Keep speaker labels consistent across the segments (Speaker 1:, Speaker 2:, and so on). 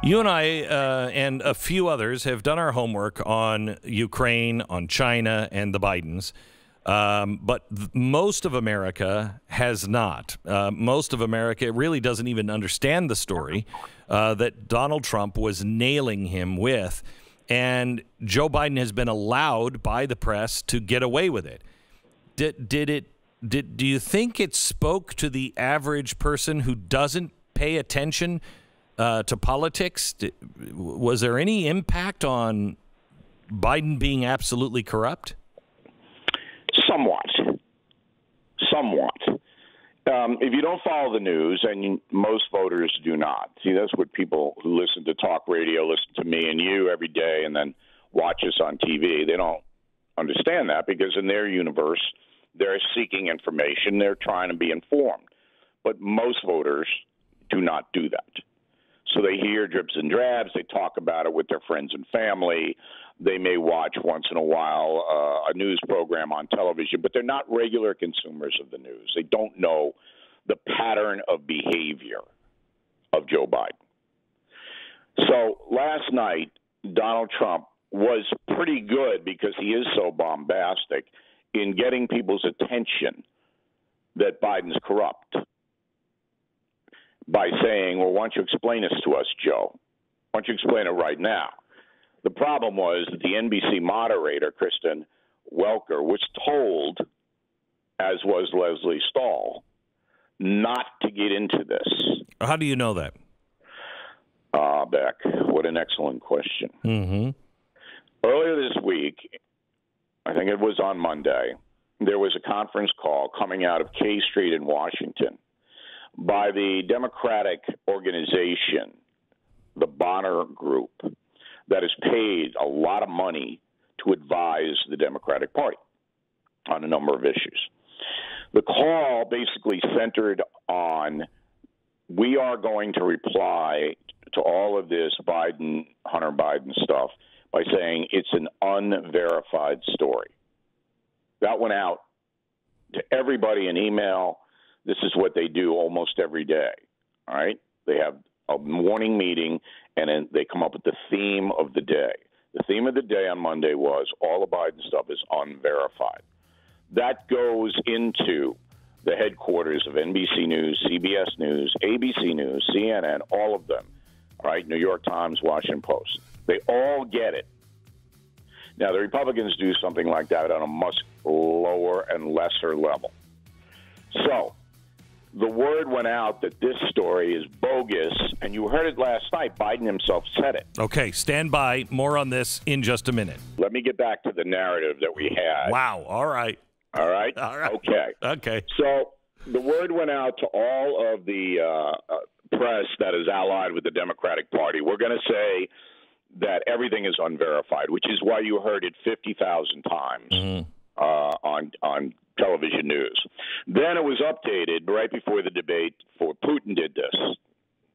Speaker 1: You and I and a few others have done our homework on Ukraine, on China, and the Bidens. But most of America has not. Most of America really doesn't even understand the story that Donald Trump was nailing him with. And Joe Biden has been allowed by the press to get away with it. Do you think it spoke to the average person who doesn't pay attention to politics? Was there any impact on Biden being absolutely corrupt?
Speaker 2: Somewhat. If you don't follow the news, and most voters do not, see, that's what people who listen to talk radio, listen to me and you every day, and then watch us on TV, they don't understand that because in their universe, they're seeking information, they're trying to be informed. But most voters do not do that. So they hear drips and drabs, they talk about it with their friends and family, they may watch once in a while a news program on television, but they're not regular consumers of the news. They don't know the pattern of behavior of Joe Biden. So last night, Donald Trump was pretty good because he is so bombastic in getting people's attention that Biden's corrupt by saying, well, why don't you explain this to us, Joe? Why don't you explain it right now? The problem was that the NBC moderator, Kristen Welker, was told, as was Leslie Stahl, not to get into this.
Speaker 1: How do you know that?
Speaker 2: Beck, what an excellent question.
Speaker 1: Mm-hmm.
Speaker 2: Earlier this week, I think it was on Monday, there was a conference call coming out of K Street in Washington by the Democratic organization, the Bonner Group, that has paid a lot of money to advise the Democratic Party on a number of issues. The call basically centered on, we are going to reply to all of this Hunter Biden stuff by saying it's an unverified story. That went out to everybody in email. This is what they do almost every day, all right? They have a morning meeting, and then they come up with the theme of the day. The theme of the day on Monday was all the Biden stuff is unverified. That goes into the headquarters of NBC News, CBS News, ABC News, CNN, all of them, all right, New York Times, Washington Post. They all get it. Now, the Republicans do something like that on a much lower and lesser level. So the word went out that this story is bogus, and you heard it last night. Biden himself said it.
Speaker 1: Okay, stand by. More on this in just a minute.
Speaker 2: Let me get back to the narrative that we had.
Speaker 1: Wow. All right.
Speaker 2: All right?
Speaker 1: All right.
Speaker 2: Okay. So the word went out to all of the press that is allied with the Democratic Party. We're going to say that everything is unverified, which is why you heard it 50,000 times on television news. Then it was updated right before the debate for Putin did this.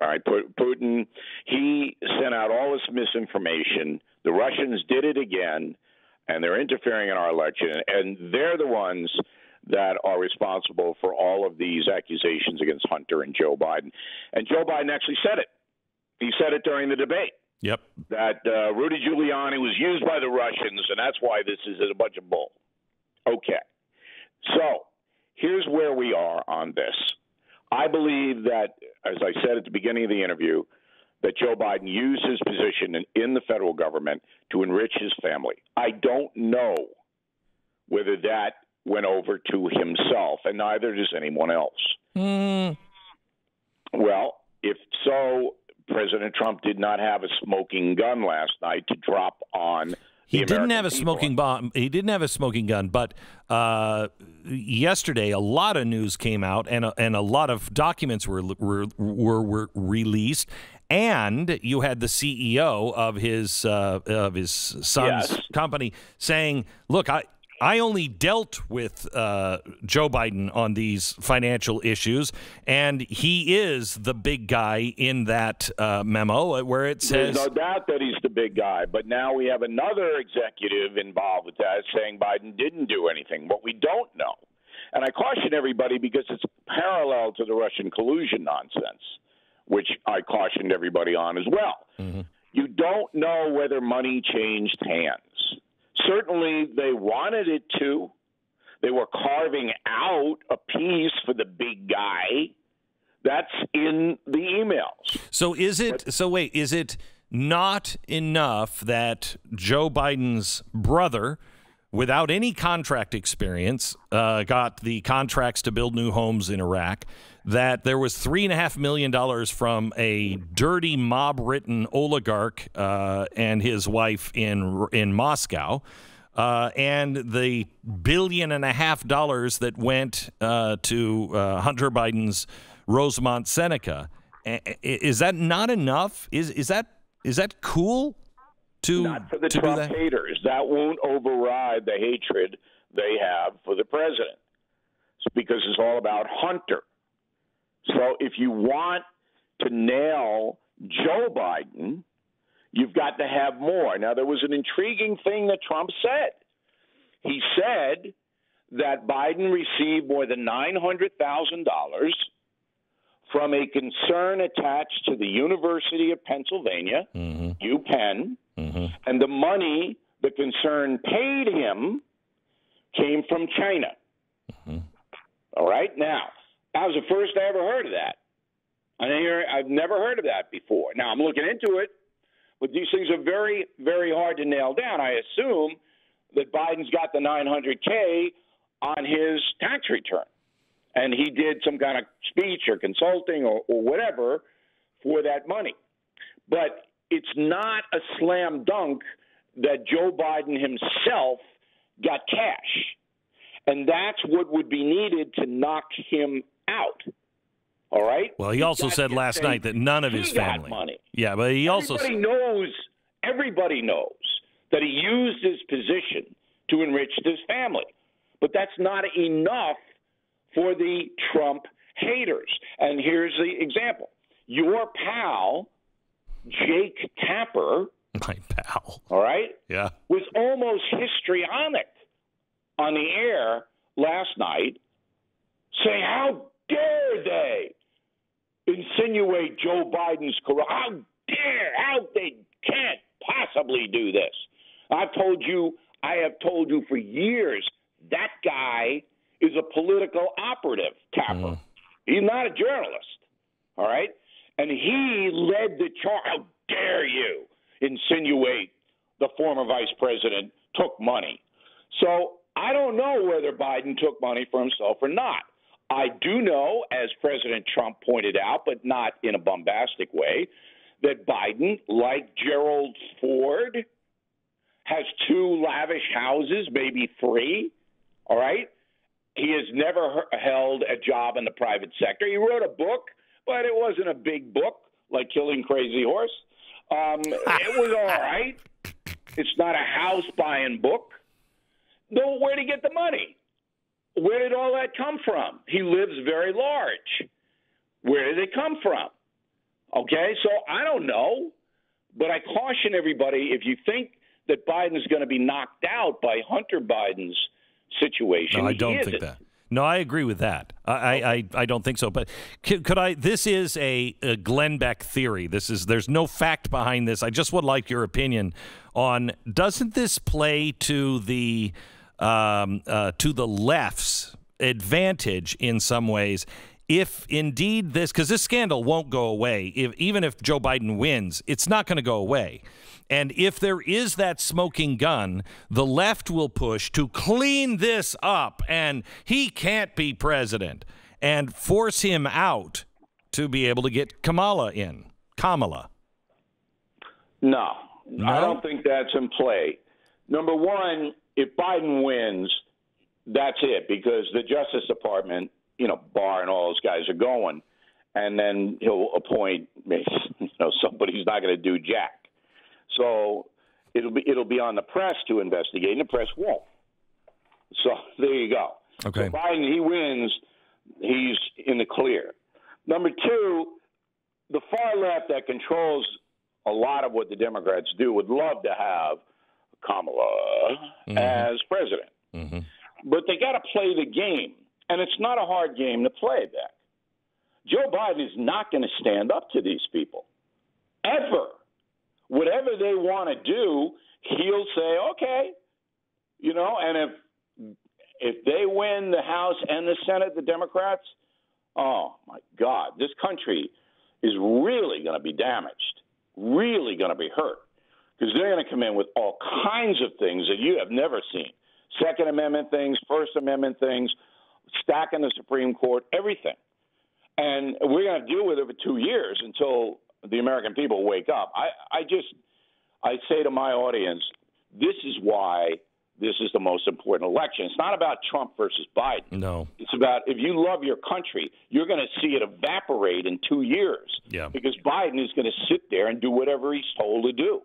Speaker 2: All right, Putin, he sent out all this misinformation. The Russians did it again, and they're interfering in our election, and they're the ones that are responsible for all of these accusations against Hunter and Joe Biden. And Joe Biden actually said it. He said it during the debate.
Speaker 1: Yep.
Speaker 2: That Rudy Giuliani was used by the Russians, and that's why this is a bunch of bull. Okay. So here's where we are on this. I believe that, as I said at the beginning of the interview, that Joe Biden used his position in the federal government to enrich his family. I don't know whether that went over to himself, and neither does anyone else. Well, if so, President Trump did not have a smoking gun last night to drop on.
Speaker 1: He didn't have a smoking bomb. He didn't have a smoking gun, but yesterday a lot of news came out, and a lot of documents were released, and you had the CEO of his son's company saying, "Look, I only dealt with Joe Biden on these financial issues, and he is the big guy in that memo where it says..."
Speaker 2: There's no doubt that he's the big guy, but now we have another executive involved with that saying Biden didn't do anything. What we don't know, and I caution everybody because it's parallel to the Russian collusion nonsense, which I cautioned everybody on as well. Mm-hmm. You don't know whether money changed hands. Certainly they wanted it to. They were carving out a piece for the big guy. That's in the emails.
Speaker 1: So is it not enough that Joe Biden's brother, without any contract experience, got the contracts to build new homes in Iraq, that there was $3.5 million from a dirty mob-ridden oligarch and his wife in Moscow, and the $1.5 billion that went to Hunter Biden's Rosemont Seneca? Is that not enough? Is that cool?
Speaker 2: Not for the Trump haters. That won't override the hatred they have for the president. It's because it's all about Hunter. So if you want to nail Joe Biden, you've got to have more. Now, there was an intriguing thing that Trump said. He said that Biden received more than $900,000 from a concern attached to the University of Pennsylvania, UPenn, and the money the concern paid him came from China. All right? Now, that was the first I ever heard of that. I've never heard of that before. Now, I'm looking into it, but these things are very, very hard to nail down. I assume that Biden's got the $900K on his tax return, and he did some kind of speech or consulting or whatever for that money. But it's not a slam dunk that Joe Biden himself got cash. And that's what would be needed to knock him out. All right?
Speaker 1: Well, he also said last night that none of his family
Speaker 2: got money.
Speaker 1: Yeah, but he also
Speaker 2: everybody knows that he used his position to enrich his family. But that's not enough for the Trump haters. And here's the example. Your pal, Jake Tapper,
Speaker 1: my pal,
Speaker 2: all right,
Speaker 1: yeah,
Speaker 2: was almost histrionic on the air last night, saying, how dare they insinuate Joe Biden's corrupt? How they can't possibly do this. I have told you for years, that guy is a political operative, Tapper. He's not a journalist, all right? And he led the charge. How dare you insinuate the former vice president took money? So I don't know whether Biden took money for himself or not. I do know, as President Trump pointed out, but not in a bombastic way, that Biden, like Gerald Ford, has 2 lavish houses, maybe 3, all right? He has never held a job in the private sector. He wrote a book, but it wasn't a big book like Killing Crazy Horse. It was all right. It's not a house-buying book. No, where did he get the money? Where did all that come from? He lives very large. Where did it come from? Okay, so I don't know, but I caution everybody, if you think that Biden's going to be knocked out by Hunter Biden's situation,
Speaker 1: no, I don't think that. No, I agree with that. I don't think so. But could I? This is a Glenn Beck theory. There's no fact behind this. I just would like your opinion on, doesn't this play to the left's advantage in some ways? If indeed because this scandal won't go away, even if Joe Biden wins, it's not going to go away. And if there is that smoking gun, the left will push to clean this up, and he can't be president, and force him out to be able to get Kamala in. Kamala.
Speaker 2: No, I don't think that's in play. Number one, if Biden wins, that's it, because the Justice Department, Barr and all those guys are going, and then he'll appoint, somebody who's not going to do jack. So it'll be on the press to investigate, and the press won't. So there you go.
Speaker 1: Okay.
Speaker 2: So Biden, he wins, he's in the clear. Number two, the far left that controls a lot of what the Democrats do would love to have Kamala as president. But they got to play the game, and it's not a hard game to play, Beck. Joe Biden is not going to stand up to these people, ever. Whatever they want to do, he'll say, okay. And if they win the House and the Senate, the Democrats, oh, my God, this country is really going to be damaged, really going to be hurt, because they're going to come in with all kinds of things that you have never seen. Second Amendment things, First Amendment things, stacking the Supreme Court, everything. And we're going to deal with it for 2 years until the American people wake up. I say to my audience, this is why this is the most important election. It's not about Trump versus Biden.
Speaker 1: No.
Speaker 2: It's about, if you love your country, you're going to see it evaporate in 2 years.
Speaker 1: Yeah.
Speaker 2: Because Biden is going to sit there and do whatever he's told to do.